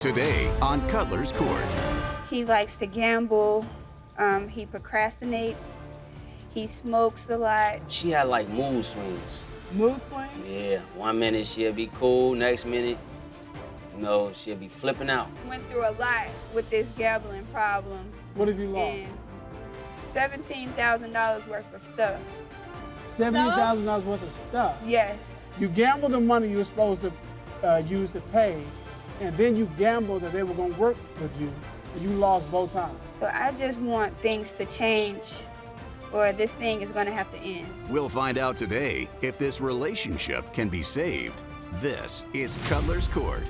Today on Cutlers Court. He likes to gamble, he procrastinates, he smokes a lot. She had like mood swings. Mood swings? Yeah, 1 minute she'll be cool, next minute, she'll be flipping out. Went through a lot with this gambling problem. What have you lost? And $17,000 worth of stuff. $70,000 worth of stuff? Yes. You gambled the money you were supposed to use to pay, and then you gambled that they were going to work with you, and you lost both times. So I just want things to change, or this thing is going to have to end. We'll find out today if this relationship can be saved. This is Cutlers Court.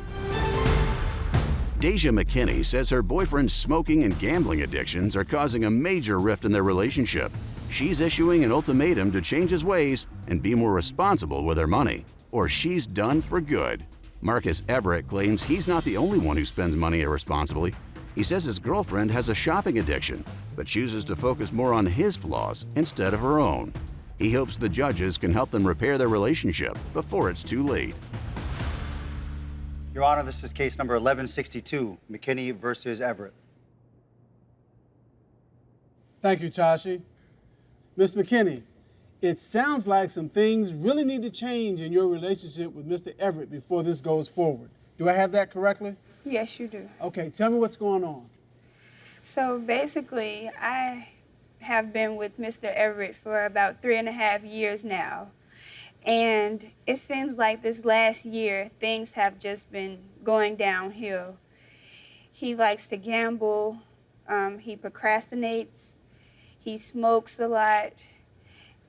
Deja McKinney says her boyfriend's smoking and gambling addictions are causing a major rift in their relationship. She's issuing an ultimatum to change his ways and be more responsible with her money, or she's done for good. Marcus Everett claims he's not the only one who spends money irresponsibly. He says his girlfriend has a shopping addiction, but chooses to focus more on his flaws instead of her own. He hopes the judges can help them repair their relationship before it's too late. Your Honor, this is case number 1162, McKinney versus Everett. Thank you, Tashi. Ms. McKinney, it sounds like some things really need to change in your relationship with Mr. Everett before this goes forward. Do I have that correctly? Yes, you do. Okay, tell me what's going on. So basically, I have been with Mr. Everett for about 3.5 years now. And it seems like this last year, things have just been going downhill. He likes to gamble, he procrastinates, he smokes a lot,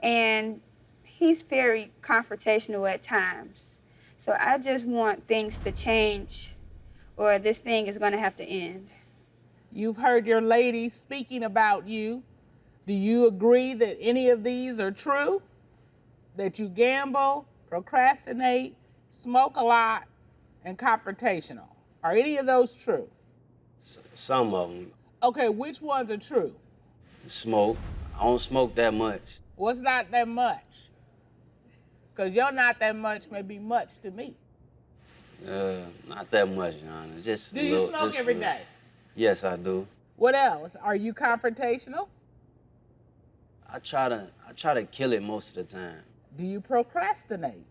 and he's very confrontational at times. So I just want things to change, or this thing is going to have to end. You've heard your lady speaking about you. Do you agree that any of these are true? That you gamble, procrastinate, smoke a lot, and confrontational? Are any of those true? Some of them. Okay, which ones are true? Smoke. I don't smoke that much. What's not that much? Because you're not that much may be much to me. Not that much, Your Honor. Just Do you smoke every day? Yes, I do. What else? Are you confrontational? I try to kill it most of the time. Do you procrastinate?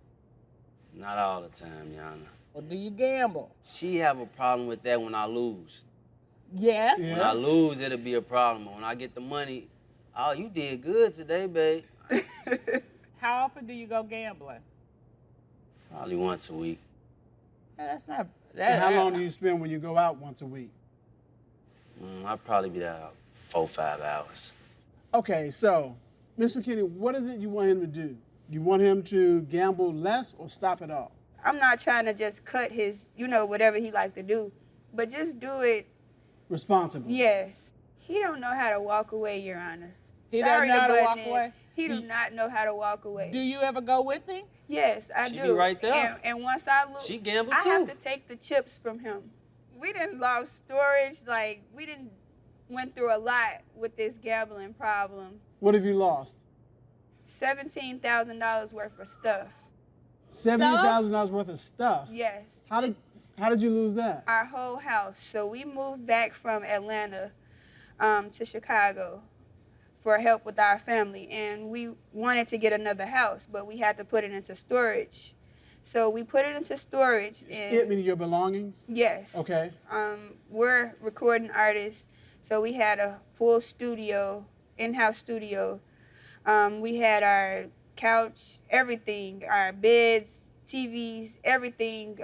Not all the time, Your Honor. Or do you gamble? She have a problem with that when I lose. Yes. Yeah. When I lose, it'll be a problem. When I get the money, oh, you did good today, babe. How often do you go gambling? Probably once a week. That's not. And how long do you spend when you go out once a week? I'll probably be there 4 or 5 hours. Okay, so, Ms. McKinney, what is it you want him to do? You want him to gamble less or stop it all? I'm not trying to just cut his, whatever he like to do, but just do it. Responsibly. Yes. He don't know how to walk away, Your Honor. He doesn't know how to walk away? He do not know how to walk away. Do you ever go with him? Yes, I She do. be right there. And once I look, She gamble I too. have to take the chips from him. We didn't lost storage, went through a lot with this gambling problem. What have you lost? $17,000 worth of stuff. $70,000 worth of stuff? Yes. How did you lose that? Our whole house. So we moved back from Atlanta to Chicago for help with our family. And we wanted to get another house, but we had to put it into storage. So we put it into storage. And It meaning your belongings? yes. Okay. We're recording artists, so we had a full studio, in-house studio. We had our couch, everything, our beds, TVs, everything.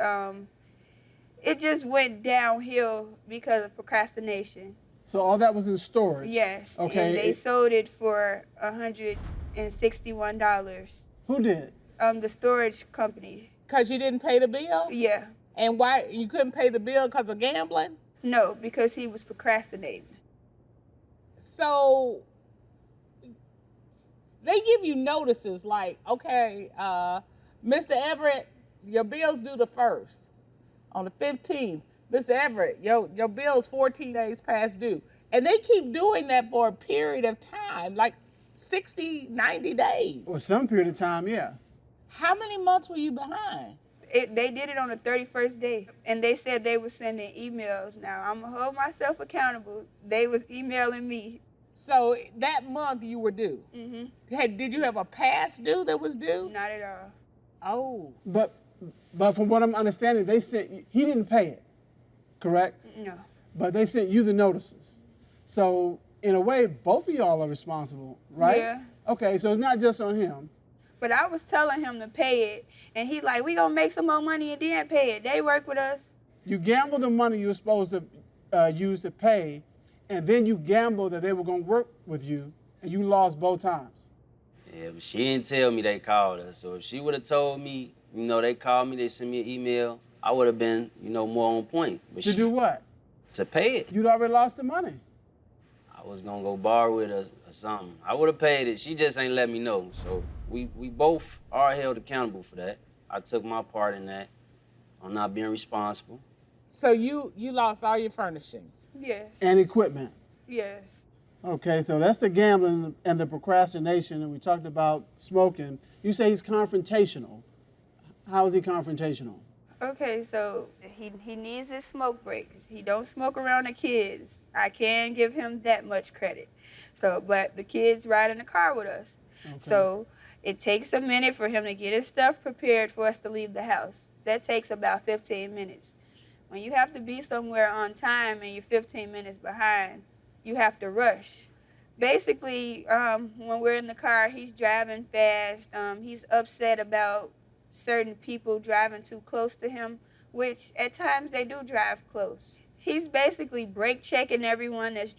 It just went downhill because of procrastination. So all that was in storage? Yes. Okay. And they sold it for $161. Who did? The storage company. Because you didn't pay the bill? Yeah. And why you couldn't pay the bill because of gambling? No, because he was procrastinating. So they give you notices like, okay, Mr. Everett, your bill's due the 1st. On the 15th, Mr. Everett, your bill's 14 days past due. And they keep doing that for a period of time, like 60, 90 days. Or some period of time, yeah. How many months were you behind? They did it on the 31st day, and they said they were sending emails. Now, I'm going to hold myself accountable. They was emailing me. So that month you were due. Did you have a past due that was due? Not at all. Oh. But from what I'm understanding, they sent you, he didn't pay it, correct? No. But they sent you the notices. So in a way, both of y'all are responsible, right? Yeah. Okay, so it's not just on him. But I was telling him to pay it, and he like, we gonna make some more money and then pay it. They work with us. You gambled the money you were supposed to use to pay, and then you gambled that they were gonna work with you, and you lost both times. Yeah, but she didn't tell me they called us. So if she would have told me, they called me, they sent me an email, I would have been, more on point. But To do what? To pay it. You'd already lost the money. I was gonna go borrow it or something. I would have paid it. She just ain't let me know. So we both are held accountable for that. I took my part in that. I'm not being responsible. So you lost all your furnishings. Yes. And equipment. Yes. Okay, so that's the gambling and the procrastination, and we talked about smoking. You say he's confrontational. How is he confrontational? Okay, so he needs his smoke breaks. He don't smoke around the kids. I can give him that much credit. So, but the kids ride in the car with us. Okay. So it takes a minute for him to get his stuff prepared for us to leave the house. That takes about 15 minutes. When you have to be somewhere on time and you're 15 minutes behind, you have to rush. Basically, when we're in the car, he's driving fast. He's upset about certain people driving too close to him, which at times they do drive close. He's basically brake checking everyone that's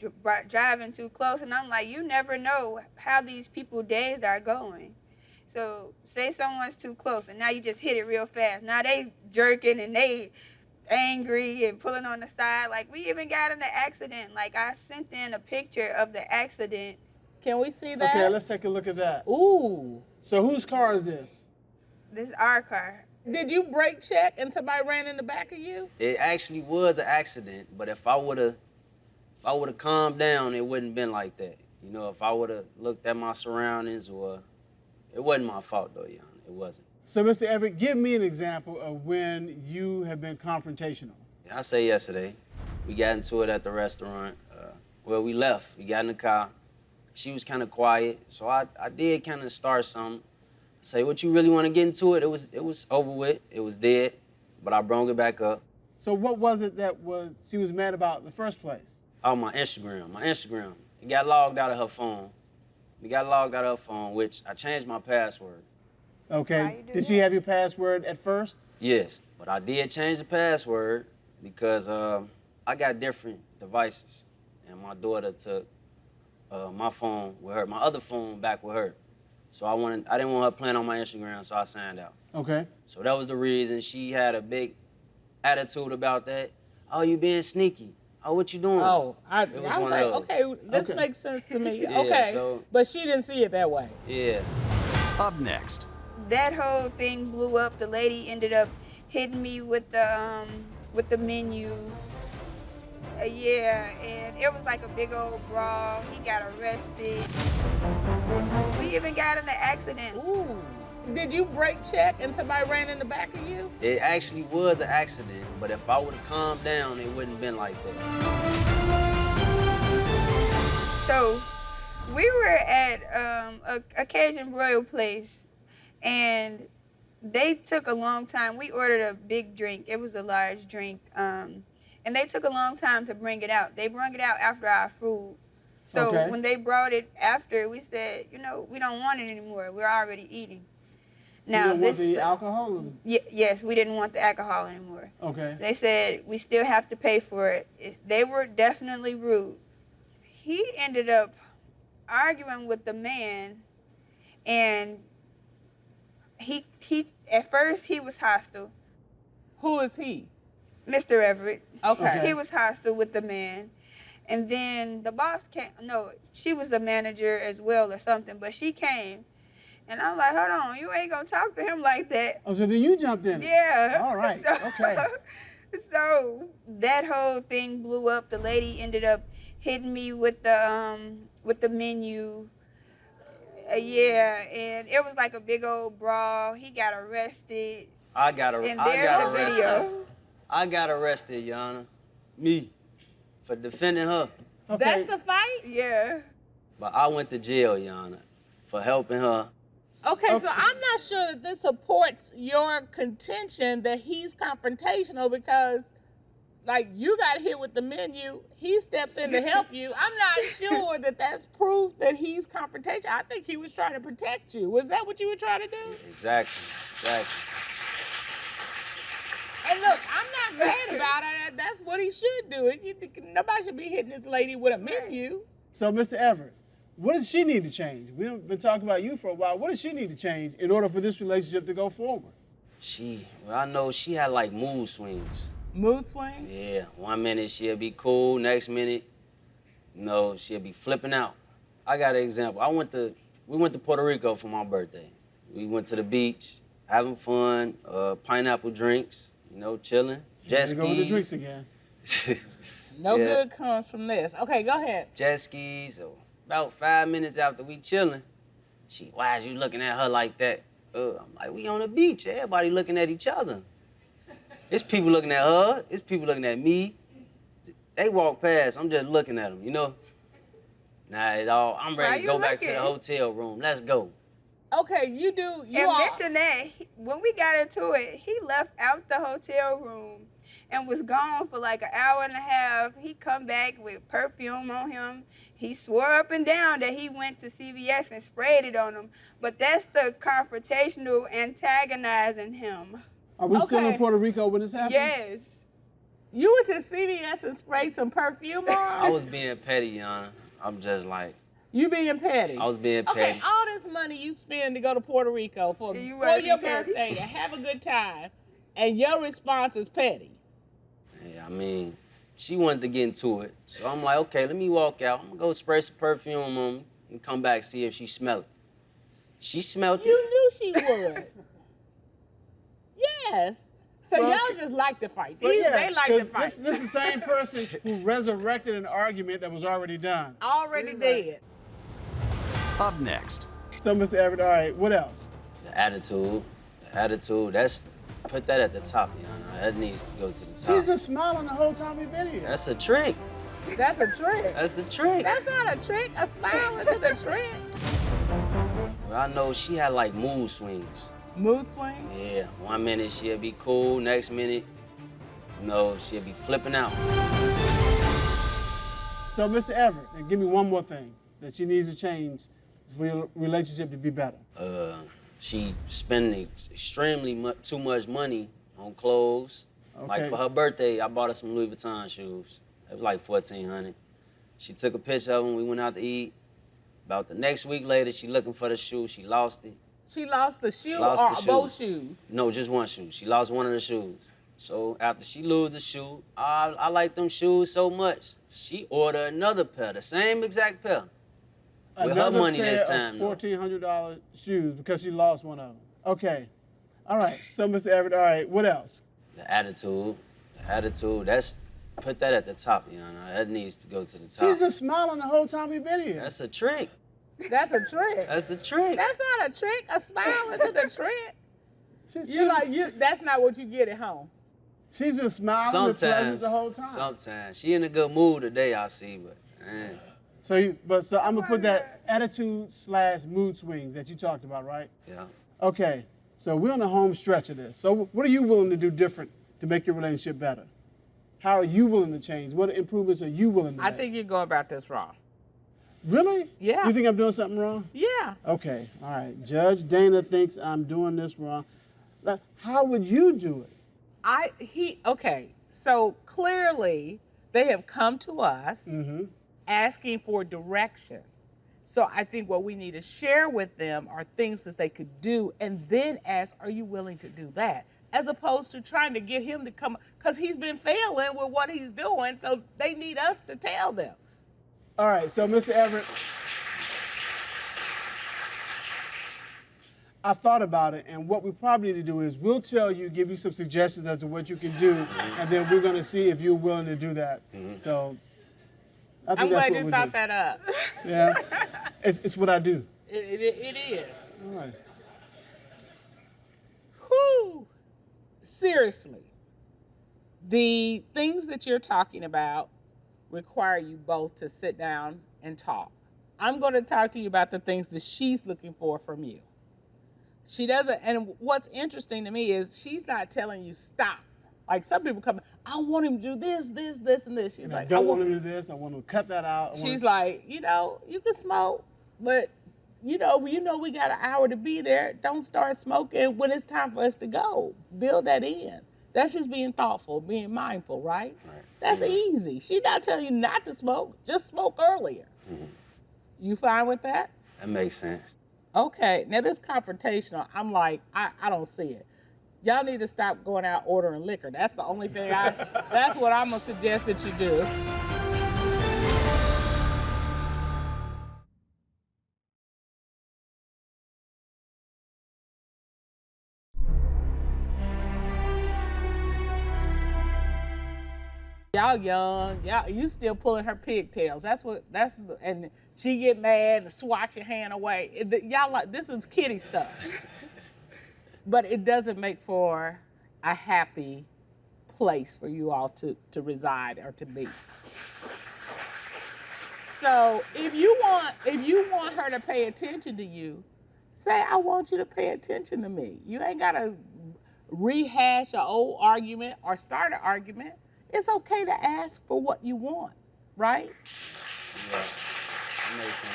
driving too close, and I'm like, you never know how these people's days are going. So say someone's too close, and now you just hit it real fast. Now they jerking and they angry and pulling on the side. Like, we even got in an accident. Like, I sent in a picture of the accident. Can we see that? Okay, let's take a look at that. Ooh. So whose car is this? This is our car. Did you brake check and somebody ran in the back of you? It actually was an accident, but if I would have calmed down, it wouldn't been like that. If I would have looked at my surroundings, or it wasn't my fault though, Jan. It wasn't. So, Mr. Everett, give me an example of when you have been confrontational. I say yesterday, we got into it at the restaurant. We left. We got in the car. She was kind of quiet, so I did kind of start something. Say, what you really want to get into it? It was over with. It was dead, but I brought it back up. So what was it that she was mad about in the first place? Oh, my Instagram. It got logged out of her phone. Which I changed my password. Okay. Did she have your password at first? Yes, but I did change the password because I got different devices, and my daughter took my phone with her, my other phone back with her. So I didn't want her playing on my Instagram, so I signed out. Okay. So that was the reason. She had a big attitude about that. Oh, you being sneaky. Oh, what you doing? Oh, I It was one like, of those. okay, this Okay. makes sense to me. Yeah, Okay, so- but she didn't see it that way. Yeah. Up next, That whole thing blew up. The lady ended up hitting me with the menu. Yeah, and it was like a big old brawl. He got arrested. We even got in an accident. Ooh. Did you brake check and somebody ran in the back of you? It actually was an accident, but if I would have calmed down, it wouldn't have been like that. So we were at a Cajun Royal place, and they took a long time. We ordered a big drink. It was a large drink, and they took a long time to bring it out. They brought it out after our food. So Okay. when they brought it after, we said, we don't want it anymore. We're already eating. Now you don't want the alcohol? yes, we didn't want the alcohol anymore. Okay. They said we still have to pay for it. They were definitely rude. He ended up arguing with the man, and he at first he was hostile. Who is he? Mr. Everett. Okay. He was hostile with the man. And then the boss came. No, she was the manager as well or something, but she came. And I'm like, hold on, you ain't gonna talk to him like that. Oh, so then you jumped in? Yeah. All right, okay. So that whole thing blew up. The lady ended up hitting me with the menu. Yeah, and it was like a big old brawl. He got arrested. I got And there's the video. I got arrested, Your Honor. Me. For defending her. Okay. That's the fight? Yeah. But I went to jail, Your Honor, for helping her. Okay, so I'm not sure that this supports your contention that he's confrontational because, like, you got hit with the menu, he steps in to help you. I'm not sure that that's proof that he's confrontational. I think he was trying to protect you. Was that what you were trying to do? Exactly. And look, I'm not mad about it. That's what he should do. Nobody should be hitting this lady with a menu. So, Mr. Everett, what does she need to change? We've been talking about you for a while. What does she need to change in order for this relationship to go forward? I know she had like mood swings. Mood swings? Yeah, 1 minute she'll be cool, next minute, she'll be flipping out. I got an example. We went to Puerto Rico for my birthday. We went to the beach, having fun, pineapple drinks, chilling. Jet skis. Go with the drinks again. No good comes from this. Okay, go ahead. Jet skis. So about 5 minutes after we chilling, why is you looking at her like that? I'm like, we on the beach. Everybody looking at each other. It's people looking at her. It's people looking at me. They walk past. I'm just looking at them, Nah, I'm ready to go back to the hotel room. Let's go. Okay, you mention that when we got into it, he left out the hotel room and was gone for like an hour and a half. He come back with perfume on him. He swore up and down that he went to CVS and sprayed it on him. But that's the confrontational antagonizing him. Are we still in Puerto Rico when this happened? Yes. You went to CVS and sprayed some perfume on? I was being petty, Your Honor. I'm just like... You being petty? I was being petty. Okay, all this money you spend to go to Puerto Rico for your birthday and have a good time, and your response is petty. Yeah, I mean, she wanted to get into it. So I'm like, okay, let me walk out. I'm going to go spray some perfume on me and come back see if she smelled it. She smelled it. You knew she would. Yes. So y'all just like to fight. They like to fight. This is the same person who resurrected an argument that was already done. Already dead. Up next. So, Mr. Everett, all right, what else? The attitude, put that at the top, Your Honor. That needs to go to the top. She's been smiling the whole time we've been here. That's a trick. That's a trick. That's a trick. That's not a trick. A smile isn't a trick. Well, I know she had like mood swings. Mood swings? Yeah, 1 minute she'll be cool, next minute, she'll be flipping out. So, Mr. Everett, and give me one more thing that she needs to change for your relationship to be better. She spending extremely too much money on clothes. Okay. Like for her birthday, I bought her some Louis Vuitton shoes. It was like $1,400. She took a picture of them. We went out to eat. About the next week later, she looking for the shoe. She lost it. She lost the shoe both shoes? No, just one shoe. She lost one of the shoes. So after she lose the shoe, I like them shoes so much. She ordered another pair, the same exact pair. With her money this time. $1,400 shoes because she lost one of them. Okay. All right. So, Mr. Everett, all right, what else? The attitude, put that at the top, Your Honor. That needs to go to the top. She's been smiling the whole time we've been here. That's a trick. That's a trick. That's a trick. That's not a trick. A smile isn't a trick. That's not what you get at home. She's been smiling and pleasant the whole time. Sometimes. She in a good mood today, I see, but man. So I'm gonna put that attitude/mood swings that you talked about, right? Yeah. Okay. So we're on the home stretch of this. So what are you willing to do different to make your relationship better? How are you willing to change? What improvements are you willing to make? I think you're going about this wrong. Really? Yeah. You think I'm doing something wrong? Yeah. Okay. All right. Judge Dana thinks I'm doing this wrong. Now, how would you do it? Okay. So clearly they have come to us asking for direction. So I think what we need to share with them are things that they could do and then ask, are you willing to do that? As opposed to trying to get him to come, because he's been failing with what he's doing, so they need us to tell them. All right, so Mr. Everett, I thought about it, and what we probably need to do is we'll tell you, give you some suggestions as to what you can do, and then we're going to see if you're willing to do that. So I think I'm that's glad what you we'll thought do. that up. Yeah, it's what I do. It is. All right. Whew. seriously, the things that you're talking about require you both to sit down and talk. I'm going to talk to you about the things that she's looking for from you. She doesn't, and what's interesting to me is she's not telling you stop. Like some people come, I want him to do this, this, this, and this. She's like, I don't want him to do this. I want him to cut that out. She's like, you know, you can smoke, but you know we got an hour to be there. Don't start smoking when it's time for us to go. Build that in. That's just being thoughtful, being mindful, right? That's easy. She's not telling you not to smoke. Just smoke earlier. Mm-hmm. You fine with that? That makes sense. Okay, now this confrontational, I'm like, I don't see it. Y'all need to stop going out ordering liquor. That's the only thing that's what I'm gonna suggest that you do. Y'all young, you still pulling her pigtails. And she get mad and swat your hand away. Y'all like, this is kiddie stuff. But it doesn't make for a happy place for you all to reside or to be. So if you want her to pay attention to you, say, I want you to pay attention to me. You ain't gotta rehash an old argument or start an argument. It's okay to ask for what you want, right? Yeah, that makes sense.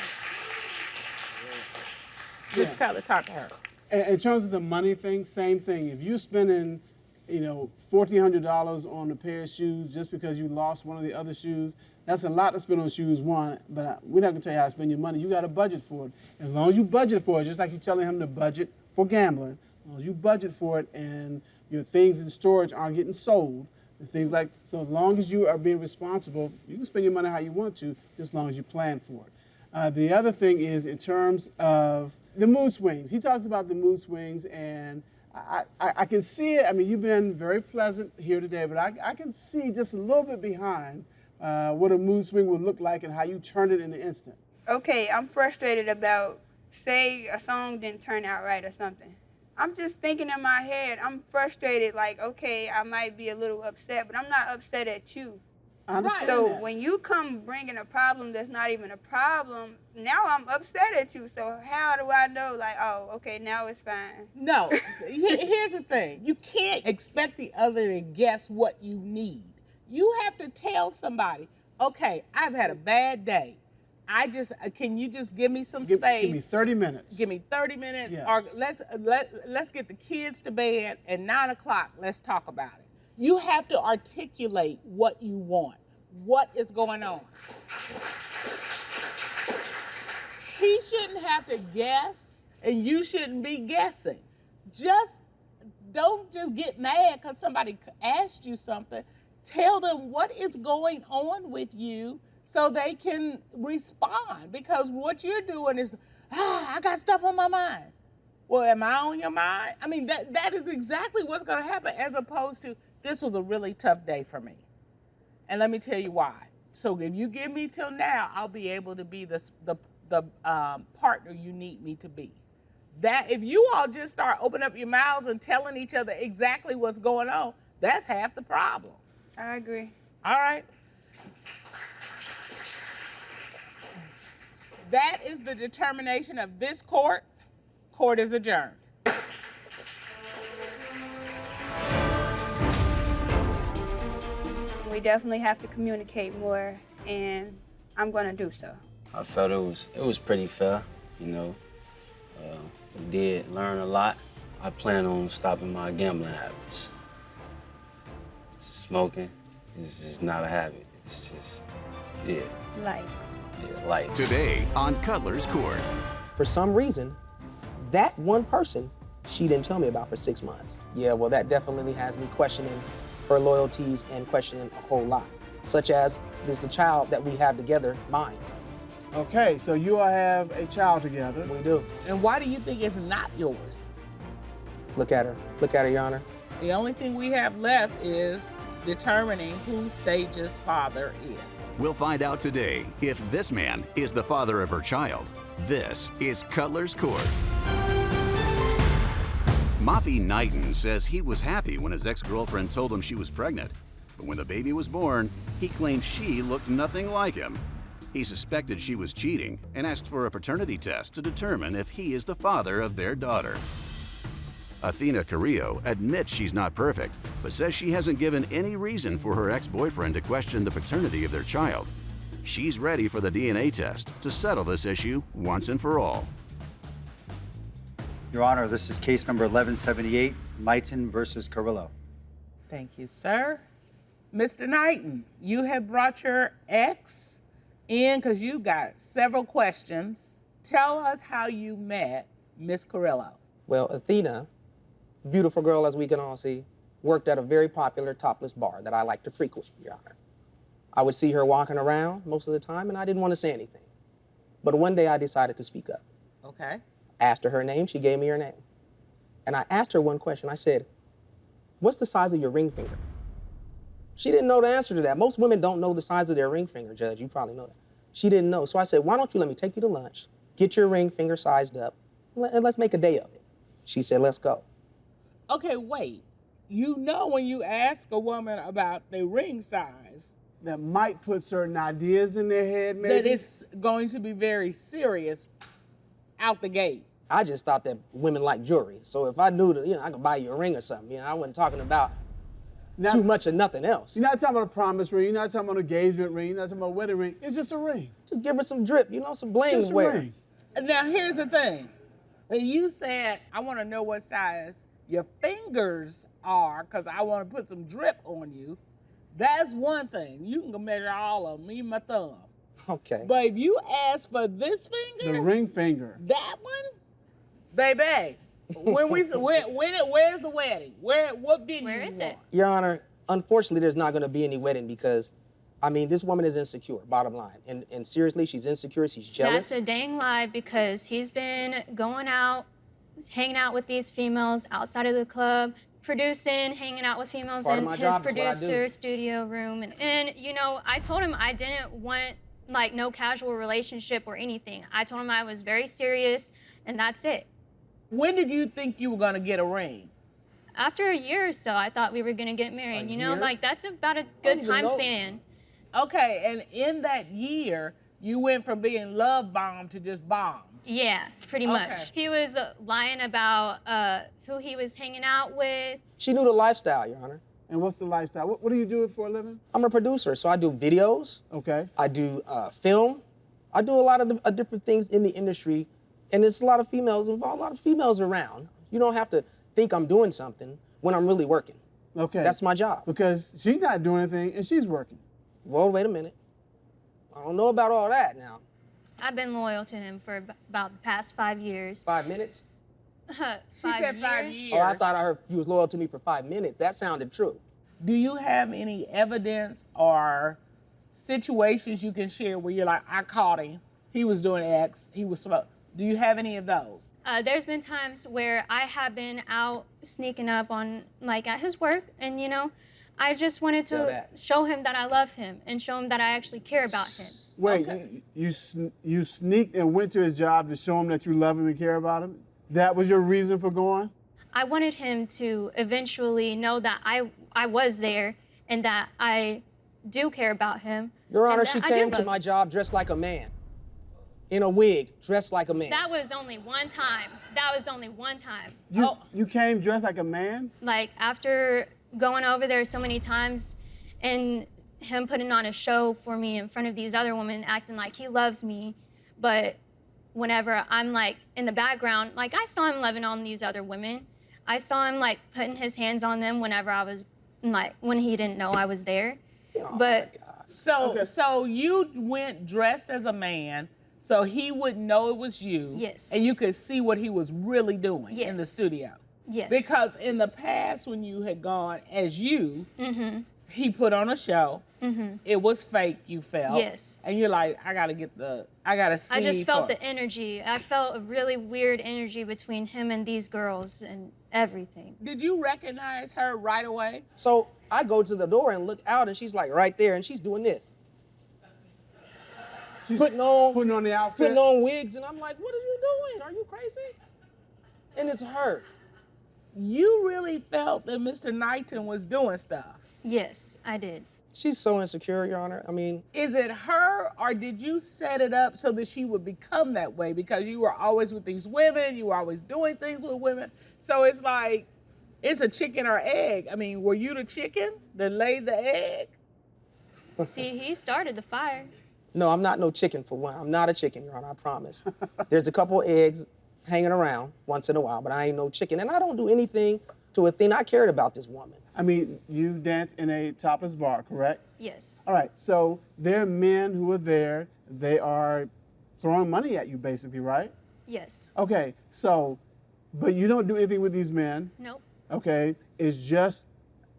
Just kind of talk to her. In terms of the money thing, same thing. If you're spending, $1,400 on a pair of shoes just because you lost one of the other shoes, that's a lot to spend on shoes, one, but we're not gonna tell you how to spend your money. You got to budget for it. As long as you budget for it, just like you're telling him to budget for gambling, as long as you budget for it and your things in storage aren't getting sold, and things like, so as long as you are being responsible, you can spend your money how you want to, just as long as you plan for it. The other thing is in terms of the mood swings. He talks about the mood swings, and I can see it. I mean, you've been very pleasant here today, but I can see just a little bit behind what a mood swing would look like and how you turn it in an instant. Okay, I'm frustrated about, say a song didn't turn out right or something. I'm just thinking in my head, I'm frustrated, like, okay, I might be a little upset, but I'm not upset at you. Right. So when you come bringing a problem that's not even a problem, now I'm upset at you. So how do I know, like, oh, okay, now it's fine? No, here's the thing. You can't expect the other to guess what you need. You have to tell somebody, okay, I've had a bad day. Can you just give me some space? Give me 30 minutes. Give me 30 minutes, Yeah. or let's get the kids to bed, and 9 o'clock, let's talk about it. You have to articulate what you want, what is going on. He shouldn't have to guess, and you shouldn't be guessing. Don't just get mad because somebody asked you something. Tell them what is going on with you so they can respond, because what you're doing is, I got stuff on my mind. Well, am I on your mind? I mean, that is exactly what's going to happen, as opposed to, this was a really tough day for me. And let me tell you why. So if you give me till now, I'll be able to be the partner you need me to be. That if you all just start opening up your mouths and telling each other exactly what's going on, that's half the problem. I agree. All right. That is the determination of this court. Court is adjourned. We definitely have to communicate more, and I'm going to do so. I felt it was pretty fair, We did learn a lot. I plan on stopping my gambling habits. Smoking is just not a habit. It's just, Life. life. Today on Cutlers Court. For some reason, that one person she didn't tell me about for 6 months. Yeah, well, that definitely has me questioning her loyalties and questioning a whole lot, such as, is the child that we have together mine? Okay, so you all have a child together. We do. And why do you think it's not yours? Look at her, Your Honor. The only thing we have left is determining who Sage's father is. We'll find out today if this man is the father of her child. This is Cutlers Court. Mafi Nighton says he was happy when his ex-girlfriend told him she was pregnant. But when the baby was born, he claimed she looked nothing like him. He suspected she was cheating and asked for a paternity test to determine if he is the father of their daughter. Athena Carrillo admits she's not perfect, but says she hasn't given any reason for her ex-boyfriend to question the paternity of their child. She's ready for the DNA test to settle this issue once and for all. Your Honor, this is case number 1178, Nighton versus Carrillo. Thank you, sir. Mr. Nighton, you have brought your ex in because you got several questions. Tell us how you met Miss Carrillo. Well, Athena, beautiful girl as we can all see, worked at a very popular topless bar that I like to frequent, Your Honor. I would see her walking around most of the time, and I didn't want to say anything. But one day I decided to speak up. Okay. Asked her name, she gave me her name. And I asked her one question. I said, what's the size of your ring finger? She didn't know the answer to that. Most women don't know the size of their ring finger, Judge. You probably know that. She didn't know. So I said, why don't you let me take you to lunch, get your ring finger sized up, and let's make a day of it. She said, let's go. Okay, wait. You know when you ask a woman about their ring size, That might put certain ideas in their head, maybe. that it's going to be very serious out the gate. I just thought that women like jewelry. So if I knew that, I could buy you a ring or something, I wasn't talking about too much of nothing else. You're not talking about a promise ring. You're not talking about an engagement ring. You're not talking about a wedding ring. It's just a ring. Just give her some drip, some bling Just a wear. ring. Now, here's the thing. When you said, I want to know what size your fingers are because I want to put some drip on you, that's one thing. You can go measure all of them, even my thumb. Okay. But if you ask for this finger, The ring finger. that one, baby, where's the wedding? What venue Where you is want? it? Your Honor, unfortunately, there's not going to be any wedding because, this woman is insecure, bottom line. And seriously, she's insecure, she's jealous. That's a dang lie because he's been going out, hanging out with these females outside of the club, producing, hanging out with females Part of in my his job is what I do. producer studio room. And I told him I didn't want no casual relationship or anything. I told him I was very serious and that's it. When did you think you were going to get a ring? After a year or so, I thought we were gonna get married. year? That's about a good even time know. span. Okay, and in that year, you went from being love bombed to just bombed. Yeah, pretty Okay. much. He was lying about who he was hanging out with. She knew the lifestyle, Your Honor. And what's the lifestyle? What do you do for a living? I'm a producer, so I do videos, Okay. I do film, I do a lot of different things in the industry, and there's a lot of females involved, a lot of females around. You don't have to think I'm doing something when I'm really working. Okay. That's my job. Because she's not doing anything and she's working. Well, wait a minute. I don't know about all that now. I've been loyal to him for about the past 5 years. 5 minutes? She said 5 years. Oh, I thought I heard you was loyal to me for 5 minutes. That sounded true. Do you have any evidence or situations you can share where you're like, I caught him, he was doing X, he was smoking? Do you have any of those? There's been times where I have been out sneaking up on, at his work, and, I just wanted Tell to that. show him that I love him and show him that I actually care about him. Wait, Okay. you sneaked and went to his job to show him that you love him and care about him? That was your reason for going? I wanted him to eventually know that I was there and that I do care about him. Your Honor, and she that I do came to love my him. job dressed like a man. In a wig, dressed like a man. That was only one time. That was only one time. You came dressed like a man? After going over there so many times and him putting on a show for me in front of these other women, acting like he loves me, but whenever I'm in the background, I saw him loving on these other women. I saw him putting his hands on them whenever I was when he didn't know I was there. Oh, But So you went dressed as a man so he wouldn't know it was you. Yes. And you could see what he was really doing in the Yes. studio. yes. Because in the past, when you had gone as you, he put on a show. It was fake, you felt. Yes. And you're like, I gotta see. I just felt for- the energy. I felt a really weird energy between him and these girls and everything. Did you recognize her right away? So I go to the door and look out, and she's right there, and she's doing this. She's Putting on the outfit? Putting on wigs, and I'm like, what are you doing? Are you crazy? And it's her. you really felt that Mr. Nighton was doing stuff. Yes, I did. She's so insecure, Your Honor. I mean, Is it her, or did you set it up so that she would become that way? Because you were always with these women, you were always doing things with women. So it's like, it's a chicken or egg. I mean, were you the chicken that laid the egg? See, he started the fire. no, I'm not no chicken for one. I'm not a chicken, Your Honor, I promise. There's a couple eggs hanging around once in a while, but I ain't no chicken. And I don't do anything to a thing. I cared about this woman. I mean, you dance in a topless bar, correct? Yes. All right, so there are men who are there. They are throwing money at you, basically, right? Yes. Okay, so, but you don't do anything with these men, Nope. okay? It's just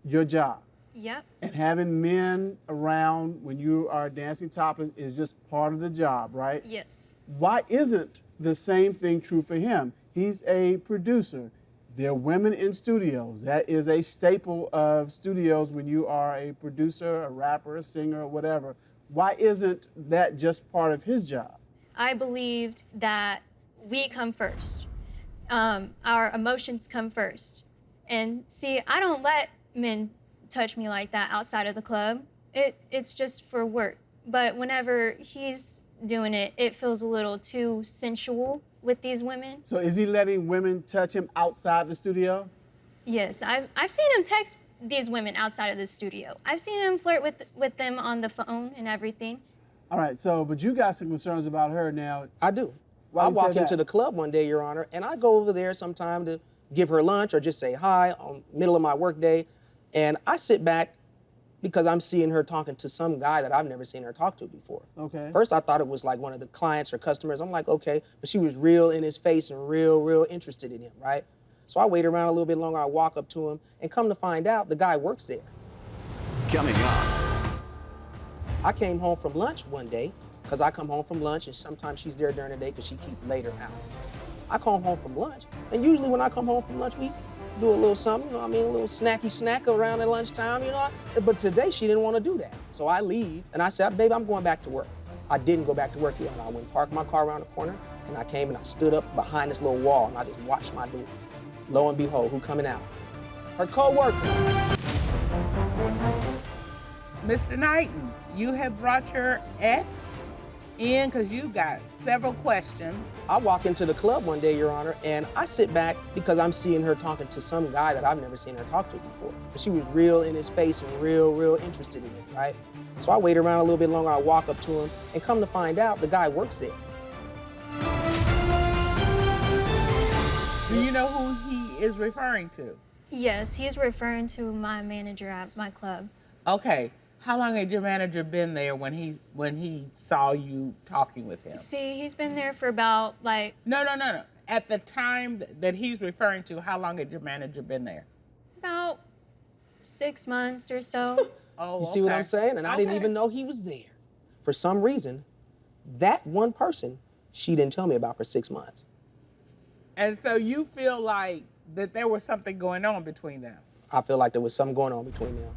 your job. Yep. And having men around when you are dancing topless is just part of the job, right? Yes. Why isn't the same thing true for him? He's a producer. There are women in studios. That is a staple of studios when you are a producer, a rapper, a singer, or whatever. Why isn't that just part of his job? I believed that we come first. Our emotions come first. And see, I don't let men touch me like that outside of the club. It's just for work. But whenever he's doing it, it feels a little too sensual with these women. So is he letting women touch him outside the studio? Yes, I've seen him text these women outside of the studio. I've seen him flirt with them on the phone and everything. All right, so, but you got some concerns about her now. I do. Why I you say walk that? into the club one day, Your Honor, and I go over there sometime to give her lunch or just say hi on middle of my work day. And I sit back because I'm seeing her talking to some guy that I've never seen her talk to before. Okay. First, I thought it was like one of the clients or customers. I'm like, okay, but she was real in his face and real interested in him, right? So I wait around a little bit longer, I walk up to him, and come to find out, the guy works there. Coming up, I came home from lunch one day, because I come home from lunch, and sometimes she's there during the day because she keeps later out. I come home from lunch, and usually when I come home from lunch, we do a little something, you know what I mean, a little snacky snack around at lunchtime, you know. But today she didn't want to do that. So I leave and I said, baby, I'm going back to work. I didn't go back to work, you know. I went and parked my car around the corner and I came and I stood up behind this little wall and I just watched my door. Lo and behold, who coming out? Her co-worker. Mr. Nighton, you have brought your ex in because you got several questions. I walk into the club one day, Your Honor, and I sit back because I'm seeing her talking to some guy that I've never seen her talk to before. But she was real in his face and real interested in him, right? So I wait around a little bit longer, I walk up to him, and come to find out, the guy works there. Do you know who he is referring to? Yes, he's referring to my manager at my club. Okay. How long had your manager been there when he saw you talking with him? See, he's been there for about like No. At the time that he's referring to, how long had your manager been there? about 6 months or so. Oh, You see what I'm saying? And I didn't even know he was there. For some reason, that one person, she didn't tell me about for 6 months. And so you feel like that there was something going on between them? I feel like there was something going on between them.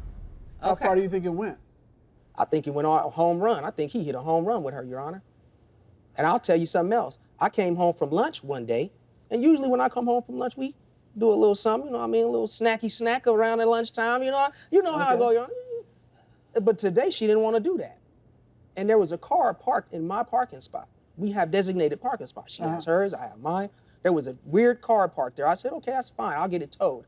How Okay. far do you think it went? I think he went on a home run. I think he hit a home run with her, Your Honor. And I'll tell you something else. I came home from lunch one day, and usually when I come home from lunch, we do a little something, you know what I mean, a little snacky snack around at lunchtime, you know how I go, Your Honor. But today she didn't want to do that. And there was a car parked in my parking spot. We have designated parking spots. She has hers, I have mine. There was a weird car parked there. I said, okay, that's fine, I'll get it towed.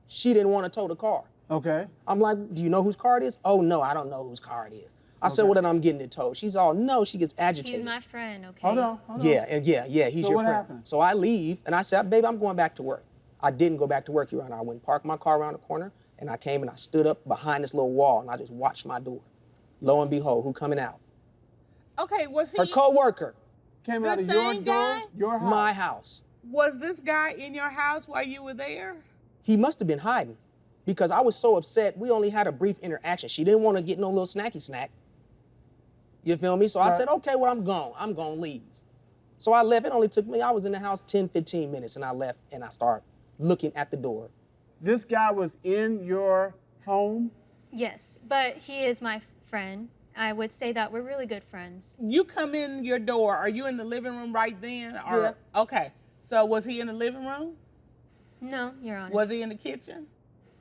She didn't want to tow the car. Okay. I'm like, do you know whose car it is? Oh, no, I don't know whose car it is. I said, well, then I'm getting it towed. She's all, no, she gets agitated. He's my friend, okay? Hold on. Yeah, he's So your what friend. happened? So I leave, and I said, baby, I'm going back to work. I didn't go back to work, Your Honor. I went and parked my car around the corner, and I came and I stood up behind this little wall, and I just watched my door. Lo and behold, who coming out? Okay, was he Her co-worker, Came The out of same your door, guy? your house. my house. was this guy in your house while you were there? He must have been hiding because I was so upset. We only had a brief interaction. She didn't want to get no little snacky snack. You feel me? So I Right. said, okay, well, I'm gone. I'm going to leave. So I left. It only took me, I was in the house 10, 15 minutes, and I left, and I started looking at the door. This guy was in your home? Yes, but he is my friend. I would say that we're really good friends. You come in your door. Are you in the living room right then? Or, Yeah. Okay. So was he in the living room? No, Your Honor. Was he in the kitchen?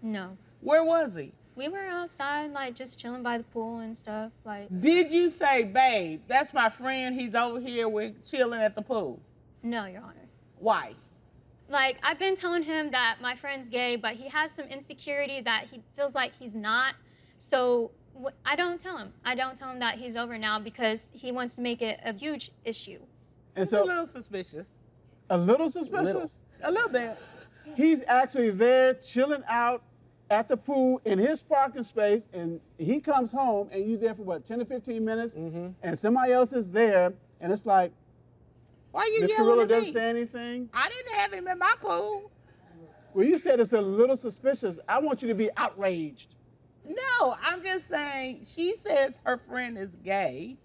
No. Where was he? We were outside, like, just chilling by the pool and stuff. Like, Did you say, babe, that's my friend, he's over here, we're chilling at the pool? no, Your Honor. Why? Like, I've been telling him that my friend's gay, but he has some insecurity that he feels like he's not. So I don't tell him. I don't tell him that he's over now because he wants to make it a huge issue. And It's so, a little suspicious. a little suspicious? A little bit. He's actually there chilling out at the pool in his parking space, and he comes home, and you're there for what, 10 to 15 minutes, and somebody else is there, and it's like, Why you Ms. yelling Carrillo at me? doesn't say anything. I didn't have him in my pool. Well, you said it's a little suspicious. I want you to be outraged. No, I'm just saying, she says her friend is gay,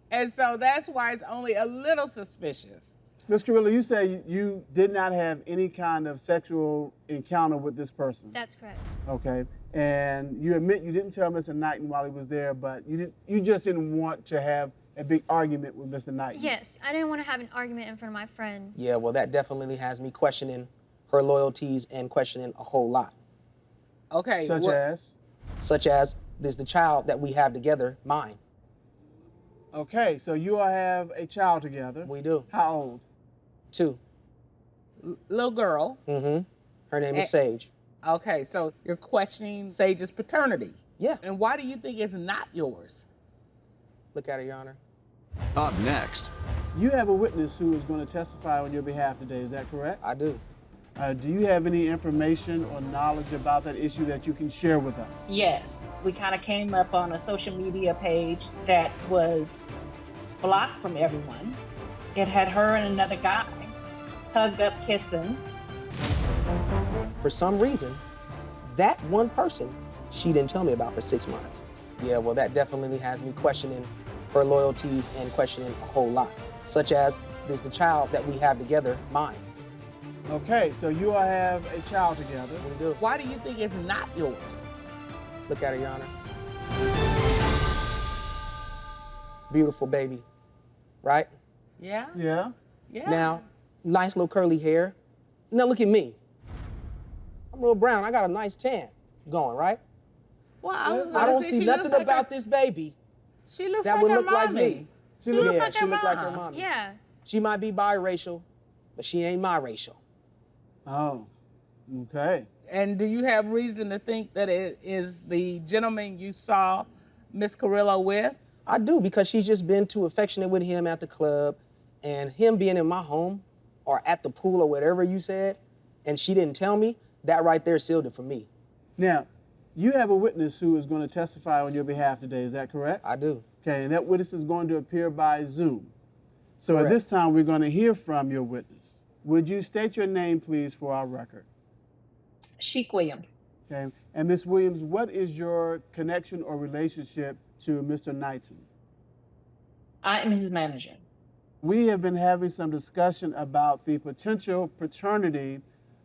and so that's why it's only a little suspicious. Ms. Carrillo, you say you did not have any kind of sexual encounter with this person. That's correct. Okay. And you admit you didn't tell Mr. Nighton while he was there, but you just didn't want to have a big argument with Mr. Nighton. Yes, I didn't want to have an argument in front of my friend. Yeah, well, that definitely has me questioning her loyalties and questioning a whole lot. Okay. Such as, is the child that we have together mine? Okay, so you all have a child together. We do. How old? 2. Little girl. Mm-hmm. Her name is Sage. Okay, so you're questioning Sage's paternity. Yeah. And why do you think it's not yours? Look at her, Your Honor. Up next, You have a witness who is going to testify on your behalf today, is that correct? I do. Do you have any information or knowledge about that issue that you can share with us? Yes, we kind of came up on a social media page that was blocked from everyone. It had her and another guy hugged up kissing. For some reason, that one person she didn't tell me about for 6 months. Yeah, well, that definitely has me questioning her loyalties and questioning a whole lot. Such as, is the child that we have together mine? Okay, so you all have a child together. We do. Why do you think it's not yours? Look at her, Your Honor. Beautiful baby, right? Yeah? Yeah? Yeah. Now, nice little curly hair. Now look at me. I'm real brown. I got a nice tan going, right? Well, I don't see nothing about this baby She looks that like would her look like mommy. me. She looks Yeah, like she her look like her mom. mommy. Yeah. She might be biracial, but she ain't my racial. Oh, okay. And do you have reason to think that it is the gentleman you saw Miss Carrillo with? I do, because she's just been too affectionate with him at the club, and him being in my home or at the pool or whatever you said, and she didn't tell me, that right there sealed it for me. Now, you have a witness who is going to testify on your behalf today, is that correct? I do. Okay, and that witness is going to appear by Zoom. So Correct. at this time, we're going to hear from your witness. Would you state your name, please, for our record? Sheik Williams. Okay, and Ms. Williams, what is your connection or relationship to Mr. Nighton? I am his manager. We have been having some discussion about the potential paternity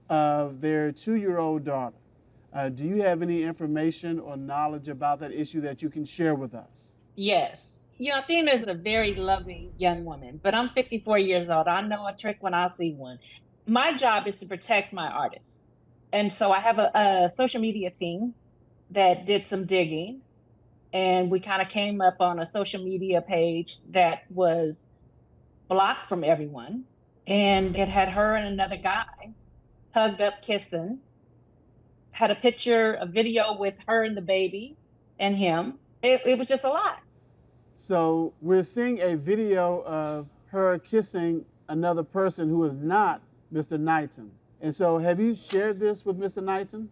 of their 2-year-old daughter. Do you have any information or knowledge about that issue that you can share with us? Yes. You know, Athena is a very loving young woman, but I'm 54 years old. I know a trick when I see one. My job is to protect my artists. And so I have a social media team that did some digging, and we kind of came up on a social media page that was blocked from everyone. And it had her and another guy hugged up kissing, had a picture, a video with her and the baby and him. It was just a lot. So we're seeing a video of her kissing another person who is not Mr. Nighton. And so have you shared this with Mr. Nighton?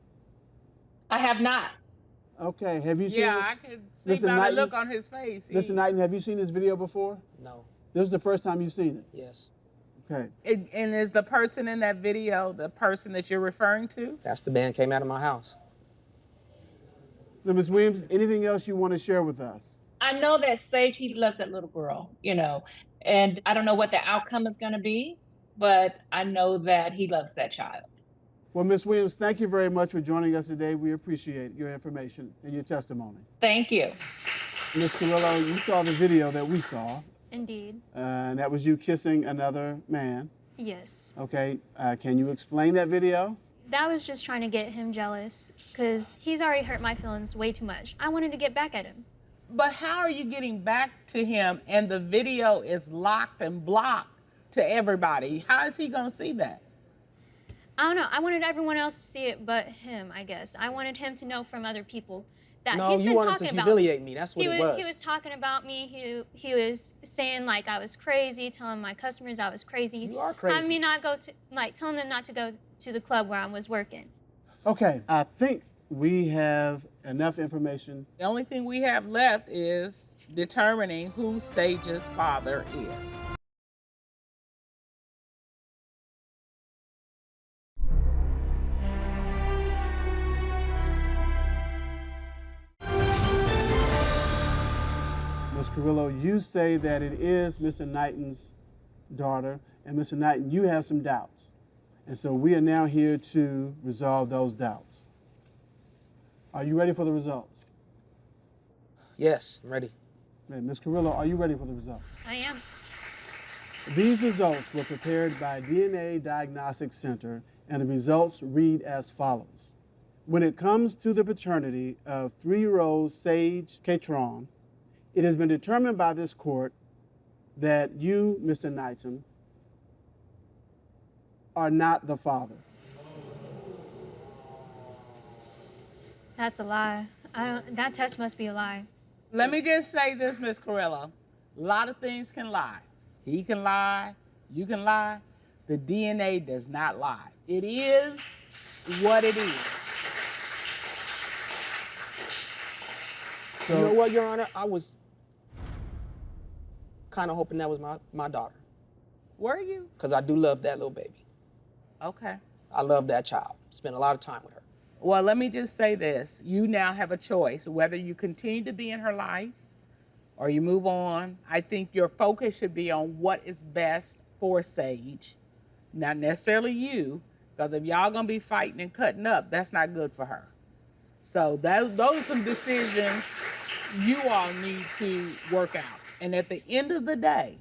I have not. Okay, have you seen Yeah, it? I could see Mr. by the Nighton? look on his face. Mr. Nighton, have you seen this video before? No. This is the first time you've seen it? Yes. Okay. And is the person in that video the person that you're referring to? That's the man came out of my house. So, Ms. Williams, anything else you want to share with us? I know that Sage, he loves that little girl, you know, and I don't know what the outcome is going to be, but I know that he loves that child. Well, Ms. Williams, thank you very much for joining us today. We appreciate your information and your testimony. Thank you. Ms. Carrillo, you saw the video that we saw, Indeed. and that was you kissing another man. Yes. Okay, can you explain that video? That was just trying to get him jealous because he's already hurt my feelings way too much. I wanted to get back at him. But how are you getting back to him and the video is locked and blocked to everybody? How is he gonna see that? I don't know. I wanted everyone else to see it but him, I guess. I wanted him to know from other people that No, he's you been wanted talking to about humiliate me. That's what it was. He was talking about me. He was saying like I was crazy, telling my customers I was crazy. You are crazy. Having me not go to, like, telling them not to go to the club where I was working. Okay, I think we have enough information. The only thing we have left is determining who Sage's father is. Ms. Carrillo, you say that it is Mr. Nighton's daughter, and Mr. Nighton, you have some doubts. And so we are now here to resolve those doubts. Are you ready for the results? Yes, I'm ready. Ms. Carrillo, are you ready for the results? I am. These results were prepared by DNA Diagnostic Center, and the results read as follows. When it comes to the paternity of 3-year-old Sage Catron, it has been determined by this court that you, Mr. Nighton, are not the father. That's a lie. That test must be a lie. Let me just say this, Ms. Carrillo. A lot of things can lie. He can lie, you can lie. The DNA does not lie. It is what it is. You know what, Your Honor? I was kind of hoping that was my daughter. Were you? Because I do love that little baby. Okay. I love that child. Spent a lot of time with her. Well, let me just say this. You now have a choice, whether you continue to be in her life or you move on. I think your focus should be on what is best for Sage, not necessarily you, because if y'all gonna be fighting and cutting up, that's not good for her. So those are some decisions you all need to work out. And at the end of the day,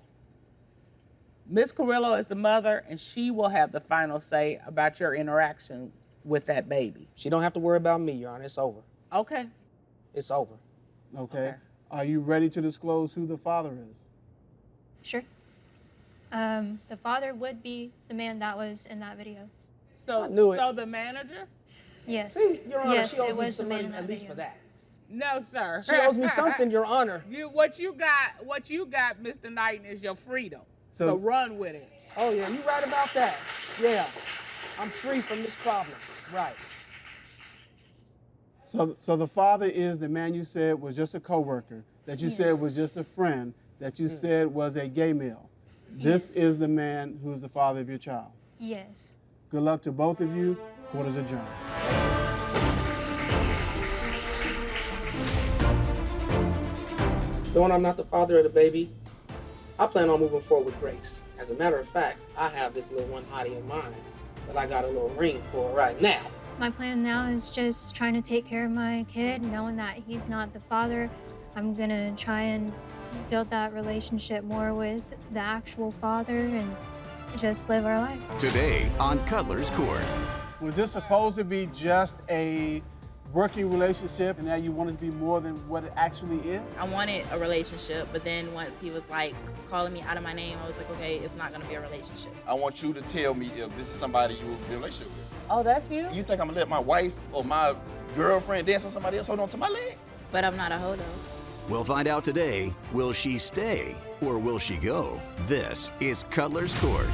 Ms. Carrillo is the mother, and she will have the final say about your interaction with that baby. She don't have to worry about me, Your Honor. It's over. Okay. It's over. Okay. Are you ready to disclose who the father is? Sure. The father would be the man that was in that video. So, I knew it. So the manager? Yes. See, Your Honor, yes, she owes it me was the some man money in that at least video. for that. No, sir. She owes me something, Your Honor. What you got, Mr. Nighton, is your freedom. So run with it. Oh, yeah, you right about that. Yeah, I'm free from this problem. Right. So the father is the man you said was just a coworker, that you said was just a friend, that you said was a gay male. This is the man who is the father of your child. Yes. Good luck to both of you. Court is adjourned. Knowing I'm not the father of the baby, I plan on moving forward with grace. As a matter of fact, I have this little one hottie of mine that I got a little ring for right now. My plan now is just trying to take care of my kid, knowing that he's not the father. I'm gonna try and build that relationship more with the actual father and just live our life. Today on Cutlers Court. Was this supposed to be just a working relationship and now you want it to be more than what it actually is? I wanted a relationship, but then once he was like calling me out of my name, I was like, okay, it's not gonna be a relationship. I want you to tell me if this is somebody you will be in a relationship with. Oh, that's you? You think I'm gonna let my wife or my girlfriend dance on somebody else hold on to my leg? But I'm not a hodo. We'll find out today, will she stay or will she go? This is Cutlers Court.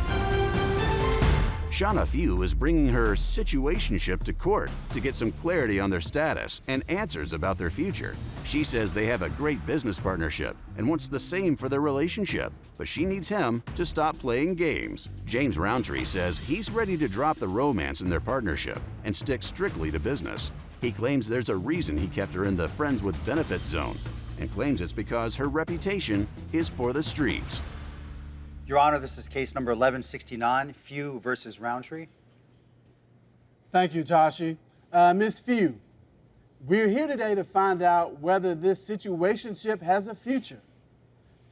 Shauna Few is bringing her situationship to court to get some clarity on their status and answers about their future. She says they have a great business partnership and wants the same for their relationship, but she needs him to stop playing games. James Roundtree says he's ready to drop the romance in their partnership and stick strictly to business. He claims there's a reason he kept her in the friends with benefits zone and claims it's because her reputation is for the streets. Your Honor, this is case number 1169, Few versus Roundtree. Thank you, Tashi. Ms. Few, we're here today to find out whether this situationship has a future.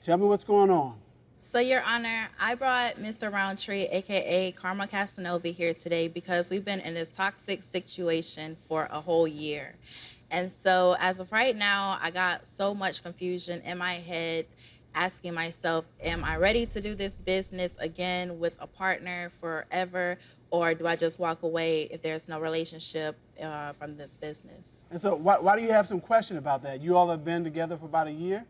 Tell me what's going on. So, Your Honor, I brought Mr. Roundtree, aka Karma Casanova, here today because we've been in this toxic situation for a whole year. And so, as of right now, I got so much confusion in my head, asking myself, am I ready to do this business again with a partner forever, or do I just walk away if there's no relationship from this business? And so why do you have some question about that? You all have been together for about a year?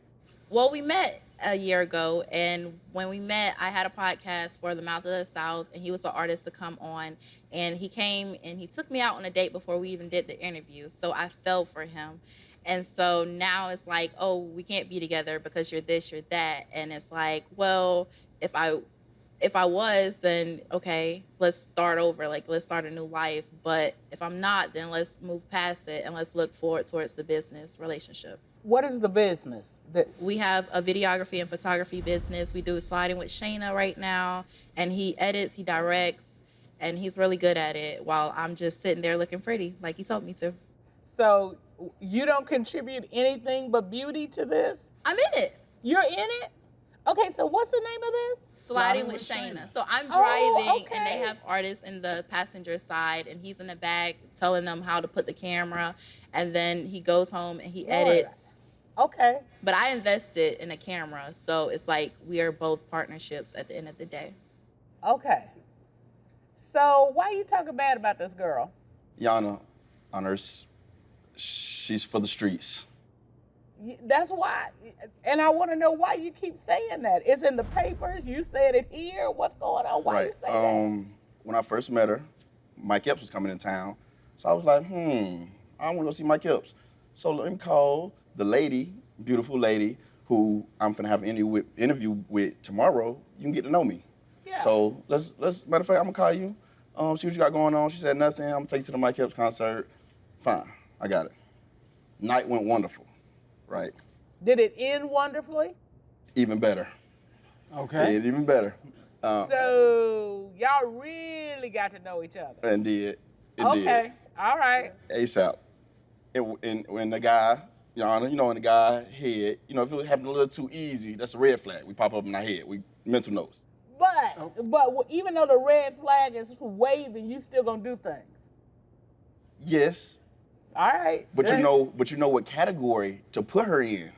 Well, we met a year ago, and when we met, I had a podcast for the Mouth of the South, and he was an artist to come on, and he came and he took me out on a date before we even did the interview, so I fell for him. And so now it's like, oh, we can't be together because you're this, you're that, and it's like, well, if I was, then okay, let's start over, like let's start a new life, but if I'm not, then let's move past it and let's look forward towards the business relationship. What is the business? We have a videography and photography business. We do sliding with Shayna right now, and he edits, he directs, and he's really good at it while I'm just sitting there looking pretty like he told me to. So you don't contribute anything but beauty to this? I'm in it. You're in it? Okay, so what's the name of this? Sliding with Shayna. So I'm driving, and they have artists in the passenger side, and he's in the back telling them how to put the camera, and then he goes home and he edits. Okay. But I invested in a camera, so it's like we are both partnerships at the end of the day. Okay. So why you talking bad about this girl? Yana, honors, she's for the streets. That's why, and I want to know why you keep saying that. It's in the papers. You said it here. What's going on? Why you say that? When I first met her, Mike Epps was coming in town, so I was like, I want to go see Mike Epps. So let me call the lady, beautiful lady, who I'm finna have an interview with tomorrow. You can get to know me. Yeah. So let's matter of fact, I'm gonna call you, see what you got going on. She said nothing. I'm gonna take you to the Mike Epps concert. Fine, I got it. Night went wonderful. Right. Did it end wonderfully? Even better. Okay. Yeah, even better. So y'all really got to know each other. And did. It okay. All right. ASAP. And when the guy, Your Honor, when the guy head, if it happened a little too easy, that's a red flag. We pop up in our head. We mental notes. But even though the red flag is waving, you still gonna do things. Yes. All right. But you know what category to put her in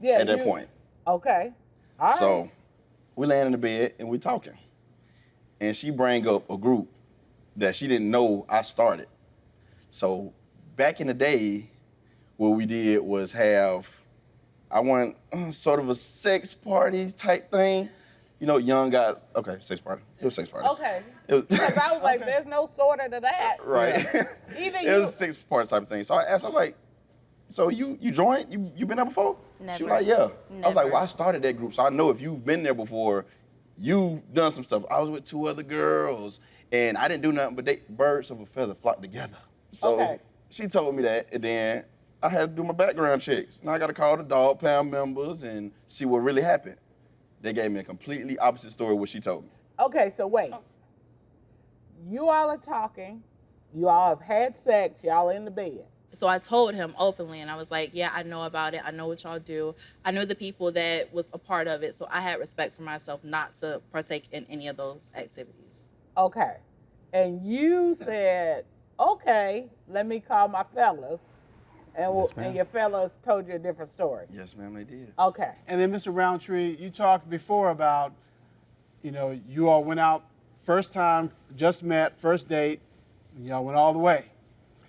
at that point. Okay. All right. So we land in the bed and we're talking. And she bring up a group that she didn't know I started. So back in the day, what we did was I went sort of a sex parties type thing. Young guys, okay, sex party. It was sex party. Okay. Because I was like, there's no sorter to that. Right. Even it was a sex party type of thing. So I asked her, like, so you joined? You been there before? Never. She was like, yeah. Never. I was like, well, I started that group, so I know if you've been there before, you've done some stuff. I was with 2 other girls, and I didn't do nothing but birds of a feather flock together. So she told me that, and then I had to do my background checks. Now I got to call the dog pound members and see what really happened. They gave me a completely opposite story of what she told me. Okay, so wait. You all are talking. You all have had sex. Y'all in the bed. So I told him openly, and I was like, yeah, I know about it. I know what y'all do. I know the people that was a part of it, so I had respect for myself not to partake in any of those activities. Okay. And you said, okay, let me call my fellas. And your fellas told you a different story. Yes, ma'am, they did. Okay. And then, Mr. Roundtree, you talked before about, you all went out first time, just met, first date, and y'all went all the way.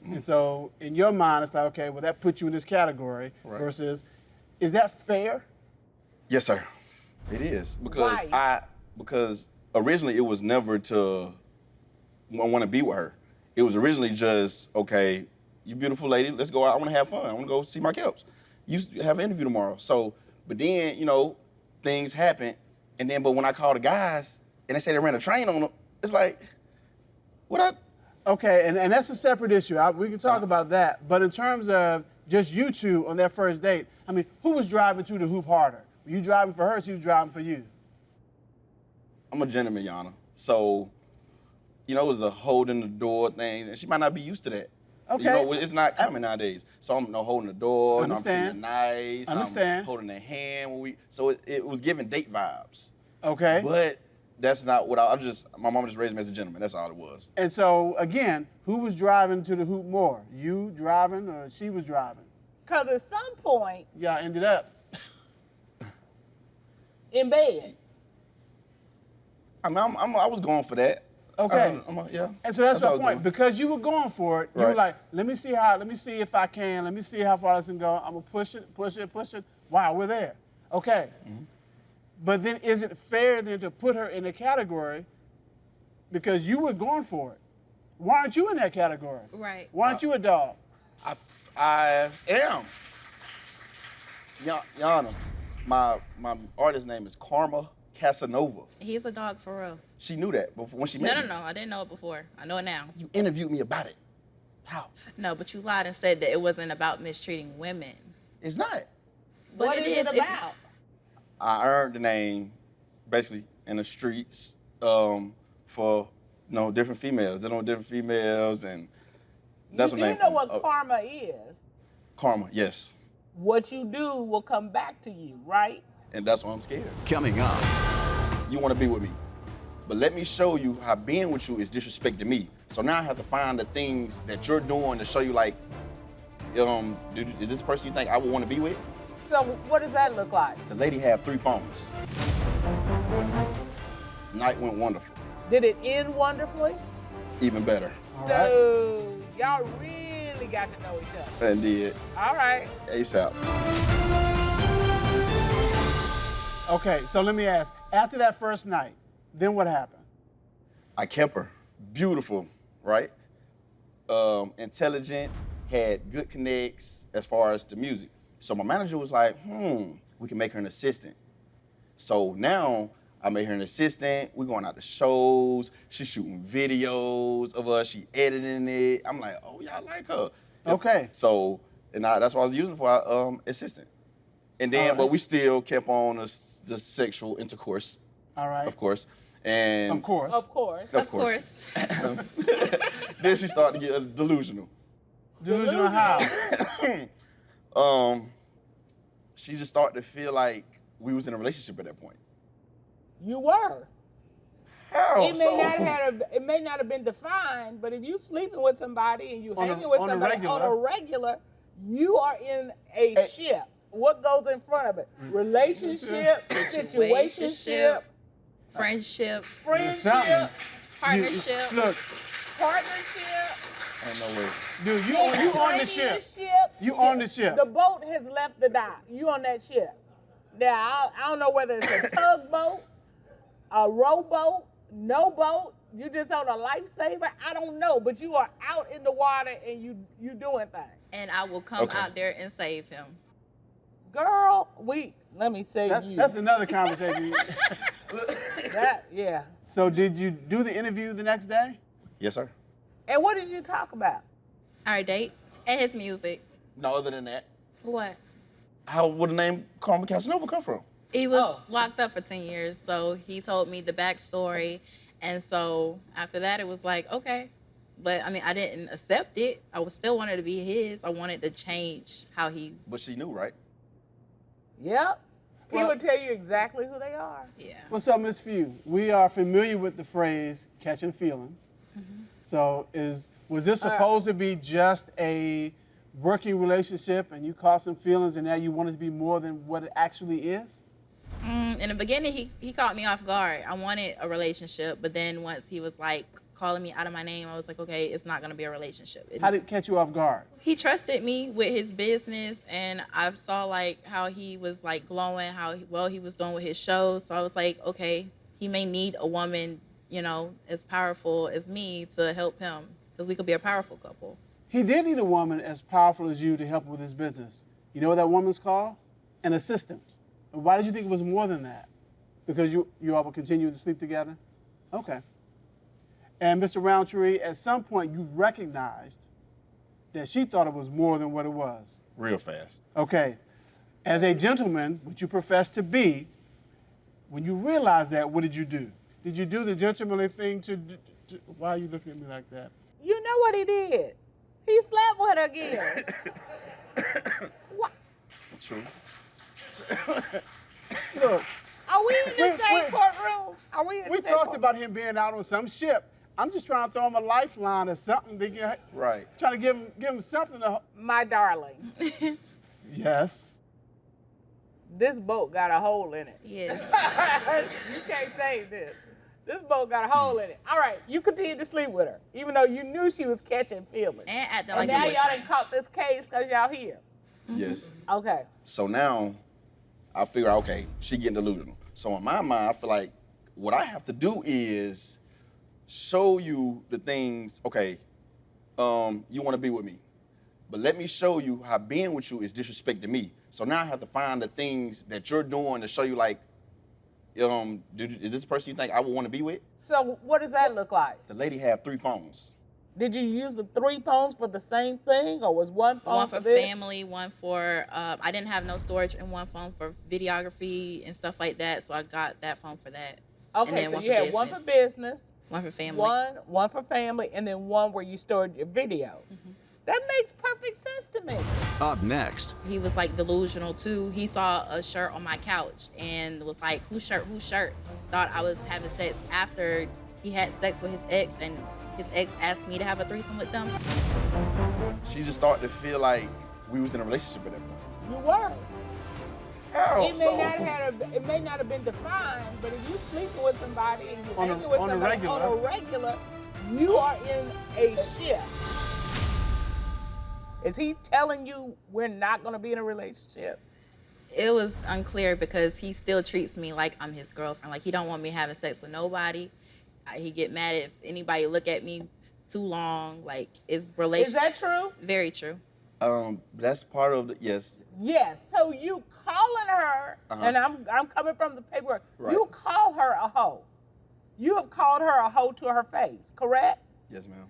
And so in your mind, it's like, okay, well, that puts you in this category versus, is that fair? Yes, sir. It is. Because Why? Because originally it was never to want to be with her. It was originally just, okay, you beautiful lady, let's go out. I want to have fun. I want to go see Mike Epps. You have an interview tomorrow. So, but then, things happen. And then, but when I call the guys and they say they ran a train on them, it's like, Okay, and that's a separate issue. We can talk about that. But in terms of just you two on that first date, I mean, who was driving to the hoop harder? Were you driving for her or she was driving for you? I'm a gentleman, Yana. So, it was the holding the door thing. And she might not be used to that. Okay. It's not common nowadays. So I'm holding the door, I'm Understand. treating her nice, I'm holding her hand. So it was giving date vibes. Okay. But that's not what my mom just raised me as a gentleman. That's all it was. And so, again, who was driving to the hoop more? You driving or she was driving? Because at some point, Y'all ended up. in bed. I mean, I was going for that. Okay. Yeah. And so that's all my I was point. doing. Because you were going for it, you were Right. like, let me see if I can, let me see how far this can go. I'm gonna push it. Wow, we're there. Okay. Mm-hmm. But then is it fair then to put her in a category because you were going for it? Why aren't you in that category? Right. Why aren't you a dog? I am. Yana, my artist name is Karma Casanova. He's a dog for real. She knew that before when she met me. No. I didn't know it before. I know it now. You interviewed me about it. How? No, but you lied and said that it wasn't about mistreating women. It's not. But What it is it if- about? I earned the name basically in the streets for different females. They know different females, and that's you what name. know what karma is. Karma, yes. What you do will come back to you, right? And that's why I'm scared. Coming up, You want to be with me, but let me show you how being with you is disrespect to me. So now I have to find the things that you're doing to show you, like, is this person you think I would want to be with? So what does that look like? The lady had 3 phones. Night went wonderful. Did it end wonderfully? Even better. So y'all really got to know each other. And did All right. ASAP. Okay, so let me ask, after that first night, then what happened? I kept her. Beautiful, right? Intelligent, had good connects as far as the music. So my manager was like, we can make her an assistant. So now I made her an assistant. We're going out to shows. She's shooting videos of us. She editing it. I'm like, oh, yeah, I like her. Okay. So, and that's what I was using for assistant. And then, All right. but we still kept on the sexual intercourse, All right. of course. And Of course. Of course. Of course. Then she started to get delusional. Delusional how? She just started to feel like we was in a relationship at that point. You were. How? It may not have been defined, but if you sleeping with somebody and you hanging with somebody on a regular, you are in a ship. What goes in front of it? Relationship, situationship, friendship, friendship, partnership. Look, partnership. Ain't no way. dude, you on the ship. You on the ship. The boat has left the dock. You on that ship. Now, I don't know whether it's a tugboat, a rowboat, no boat. You just on a lifesaver. I don't know, but you are out in the water and you doing things. And I will come out there and save him. Girl, let me say you. That's another conversation. Yeah. So did you do the interview the next day? Yes, sir. And what did you talk about? Our date and his music. No, other than that, What? how would the name Karma Casanova come from? He was locked up for 10 years, so he told me the backstory. And so after that, it was like, okay. But I mean, I didn't accept it. I still wanted to be his. I wanted to change how he. But she knew, right? Yep. He Well- would tell you exactly who they are. Yeah. What's up, Miss Few? We are familiar with the phrase catching feelings. So was this supposed to be just a working relationship and you caught some feelings and now you want it to be more than what it actually is? In the beginning, he caught me off guard. I wanted a relationship, but then once he was like calling me out of my name, I was like, okay, it's not gonna be a relationship. How did it catch you off guard? He trusted me with his business, and I saw like how he was like glowing, how well he was doing with his shows. So I was like, okay, he may need a woman, as powerful as me to help him, because we could be a powerful couple. He did need a woman as powerful as you to help with his business. You know what that woman's called? An assistant. And why did you think it was more than that? Because you all will continue to sleep together? Okay. And Mr. Roundtree, at some point you recognized that she thought it was more than what it was. Real fast. Okay. As a gentleman, which you profess to be, when you realized that, what did you do? Did you do the gentlemanly thing why are you looking at me like that? You know what he did? He slept with her again. What? True. Look, I Are we in the same courtroom? Are we in the We same talked courtroom? about him being out on some ship. I'm just trying to throw him a lifeline or something to get, Right. trying to give him something to. My darling, Yes. this boat got a hole in it. Yes. You can't save this. This boat got a hole in it. All right, you continued to sleep with her, even though you knew she was catching feelings. And acting And like now a y'all boyfriend. done caught this case because y'all here. Yes. Okay. So now I figure out, okay, she getting delusional. So in my mind, I feel like what I have to do is show you the things, okay, you want to be with me. But let me show you how being with you is disrespecting me. So now I have to find the things that you're doing to show you, like, is this the person you think I would want to be with? So what does that look like? The lady had 3 phones. Did you use the 3 phones for the same thing, or was one phone One for this? family, one for, I didn't have no storage, and one phone for videography and stuff like that, so I got that phone for that. And Okay, then so one you for had one for business. business, One for family. one for family, and then one where you stored your video. That makes perfect sense to me. Up next, He was like delusional too. He saw a shirt on my couch and was like, whose shirt, whose shirt? Thought I was having sex after he had sex with his ex, and his ex asked me to have a threesome with them. She just started to feel like we was in a relationship at that point. You were. How? It may not have been defined, but if you sleeping with somebody and you're On a- hanging with on a somebody regular. on a regular, you are in a ship. Is he telling you we're not going to be in a relationship? It was unclear because he still treats me like I'm his girlfriend. Like, he don't want me having sex with nobody. He get mad if anybody look at me too long. Like, it's Is that true? Very true. That's part of the, yes. Yes. So you calling her, and I'm coming from the paperwork. Right. You call her a hoe. You have called her a hoe to her face, correct? Yes, ma'am.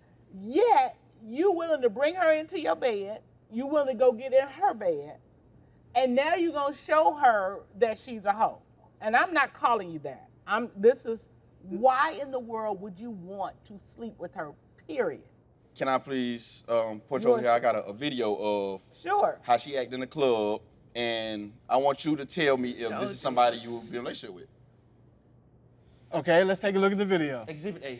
Yet you willing to bring her into your bed. You willing to go get in her bed, and now you're gonna show her that she's a hoe. And I'm not calling you that. This is why in the world would you want to sleep with her? Period. Can I please put you over here? I got a video of Sure. how she act in the club, and I want you to tell me if this is somebody you would be in a relationship with. Okay, let's take a look at the video. Exhibit A.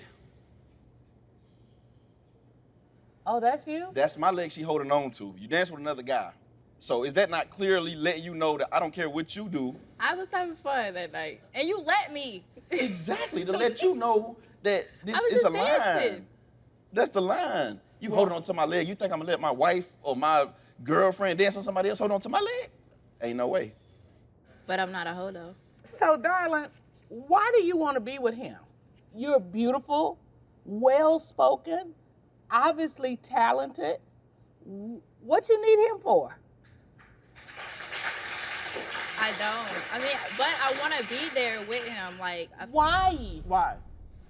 Oh, that's you? That's my leg she holding on to. You dance with another guy. So is that not clearly letting you know that I don't care what you do? I was having fun that night, and you let me. Exactly, to let you know that this I was is just a line. dancing. That's the line. You holding on to my leg. You think I'm gonna let my wife or my girlfriend dance on somebody else hold on to my leg? Ain't no way. But I'm not a hoe though. So, darling, why do you want to be with him? You're beautiful, well-spoken, obviously talented. What you need him for? I don't. I mean, but I want to be there with him. Like, Why? Why?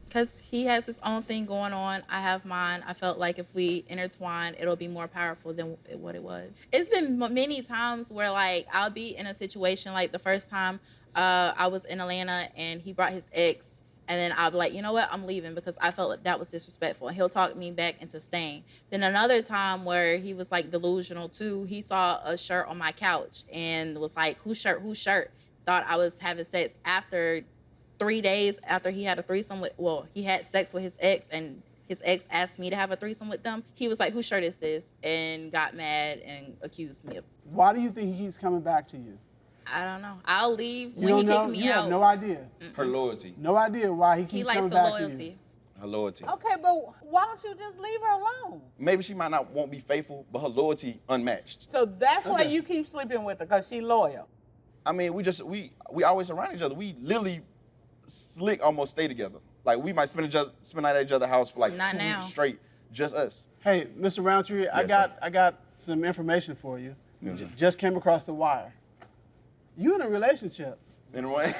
because he has his own thing going on. I have mine. I felt like if we intertwine, it'll be more powerful than what it was. It's been many times where, like, I'll be in a situation, like the first time I was in Atlanta and he brought his ex, and then I'll be like, you know what, I'm leaving because I felt like that was disrespectful. And he'll talk me back into staying. Then another time where he was like delusional too, he saw a shirt on my couch and was like, whose shirt, whose shirt? Thought I was having sex after 3 days after he had a threesome with, well, he had sex with his ex and his ex asked me to have a threesome with them. He was like, whose shirt is this? And got mad and accused me of. Why do you think he's coming back to you? I don't know. I'll leave You when he don't know? kicked me You out. have no idea. Her loyalty. No idea why he keeps He likes coming the back to you. loyalty. Her loyalty. Okay, but why don't you just leave her alone? Maybe she might not won't be faithful, but her loyalty unmatched. So that's why Okay. you keep sleeping with her, because she loyal. I mean, we always around each other. We literally slick almost stay together. Like we might spend night at each other's house for like Not 2 now. weeks straight, just us. Hey, Mr. Roundtree, I Yes, got some information for you. Yes, sir. Just came across the wire. You in a relationship. In a way.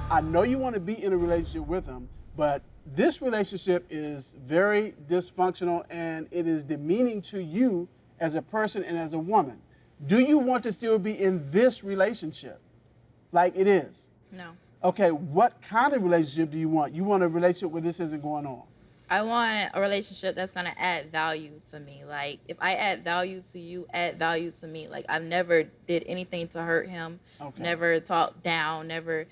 I know you want to be in a relationship with him, but this relationship is very dysfunctional and it is demeaning to you as a person and as a woman. Do you want to still be in this relationship? Like it is? No. Okay, what kind of relationship do you want? You want a relationship where this isn't going on? I want a relationship that's gonna add value to me. Like, if I add value to you, add value to me. Like, I've never did anything to hurt him, never talked down, never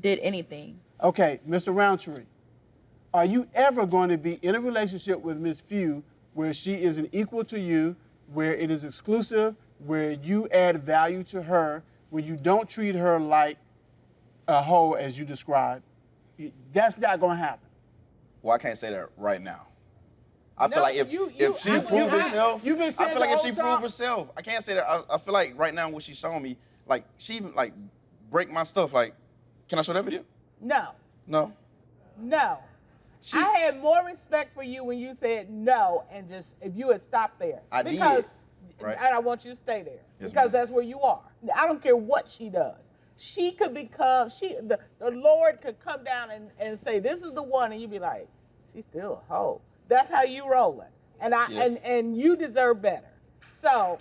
did anything. Okay, Mr. Roundtree, are you ever going to be in a relationship with Ms. Few where she is an equal to you, where it is exclusive, where you add value to her, where you don't treat her like a hoe as you described? That's not going to happen. Well, I can't say that right now. I feel like if she prove herself, I feel like if she prove herself, I can't say that. I feel like right now what she's showing me, like she even like break my stuff. Like, can I show that video? No. No. No. I had more respect for you when you said no, and just if you had stopped there. I did. Right. And I want you to stay there Yes, because ma'am. that's where you are. I don't care what she does. She could become, the Lord could come down and say, this is the one, and you'd be like, she's still a hoe. That's how you rolling. And and you deserve better. So.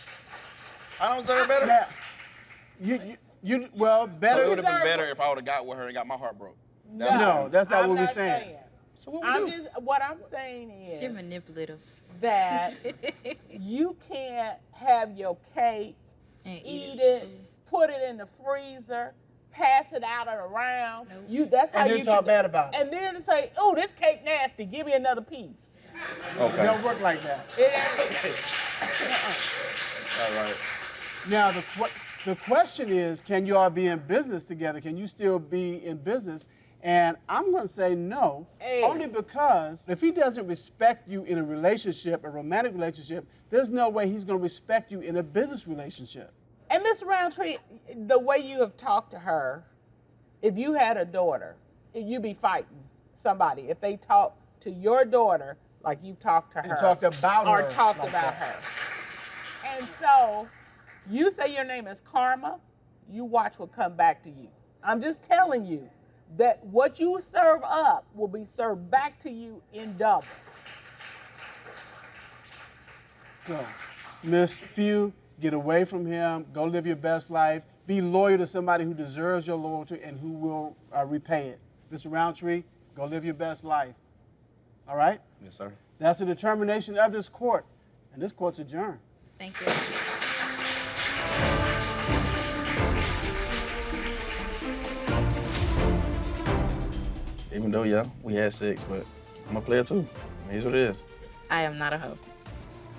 I don't deserve better? Well, better. So it would have been better if I would have got with her and got my heart broke. No, that's not what we're saying. So what we do? What I'm saying is. You're manipulative. That you can't have your cake, eat it, put it in the freezer, pass it out and around. Nope. That's how and then you talk bad about it. And then say, "Oh, this cake nasty. Give me another piece." Okay. It don't work like that. All right. Now the question is, can you all be in business together? Can you still be in business? And I'm going to say no, only because if he doesn't respect you in a relationship, a romantic relationship, there's no way he's going to respect you in a business relationship. And Ms. Roundtree, the way you have talked to her, if you had a daughter, you'd be fighting somebody. If they talk to your daughter like you've talked to her. And talked about her. Or talked like about that. her. And so, you say your name is Karma, you watch what come back to you. I'm just telling you that what you serve up will be served back to you in double. So, Miss Few, get away from him, go live your best life, be loyal to somebody who deserves your loyalty and who will repay it. Mr. Roundtree, go live your best life. All right? Yes, sir. That's the determination of this court, and this court's adjourned. Thank you. Even though, yeah, we had sex, but I'm a player too. It is what it is. I am not a hoe.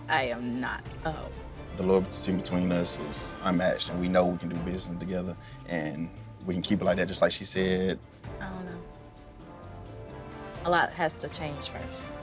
I am not a hoe. The loyalty between us is unmatched, and we know we can do business together, and we can keep it like that, just like she said. I don't know. A lot has to change first.